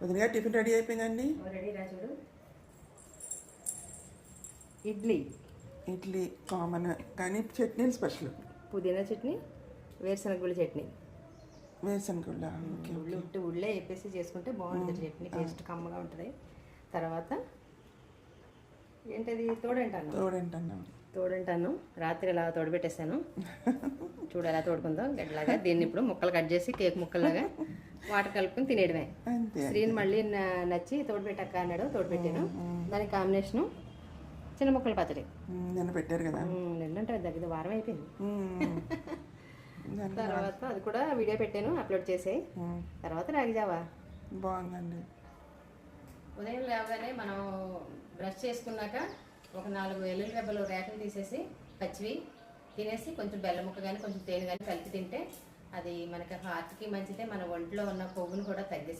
వదినగా tiffin ready అయిపోయిందండి. Ready రా చూడు. ఇడ్లీ ఇడ్లీ కామన్, కానీ చట్నీలు స్పెషల్. పుదీనా చట్నీ, వేరుశనగ గుళ్ళ చట్నీ. వేరుశనగ గుళ్ళ ఉళ్ళే వేపేసి చేసుకుంటే బాగుంటుంది చట్నీ, టేస్ట్ కమ్మగా ఉంటుంది. తర్వాత ఏంటది తోడంటాను. రాత్రి ఇలా తోడబెట్టేసాను. చూడు ఎలా తోడుకుందో గడ్డలాగా. దీన్ని ఇప్పుడు ముక్కలు కట్ చేసి కేక్ ముక్కల్లాగా వాటర్ కలుపుకొని తినేయడమే. శ్రీని మళ్ళీ నచ్చి తోడబెట్టక్క అన్నాడు, తోడబెట్టాను. దానికి కాంబినేషను చిన్న ముక్కల పచ్చడి. నిన్న పెట్టారు కదా, నిన్నంటే దగ్గర వారం అయిపోయింది. తర్వాత అది కూడా వీడియో పెట్టాను, అప్లోడ్ చేసే. తర్వాత రాగిజావా బాగుందండి. ఉదయం లేవగానే మనం బ్రష్ చేసుకున్నాక ఒక 4 వెల్లుల్లి రెబ్బలు రేకలు తీసేసి పచ్చివి తినేసి కొంచెం బెల్లం ముక్క కానీ కొంచెం తేనె కానీ కలిపి తింటే అది మనకి హార్ట్కి మంచిదే, మన ఒంట్లో ఉన్న కొవ్వును కూడా తగ్గిస్తుంది.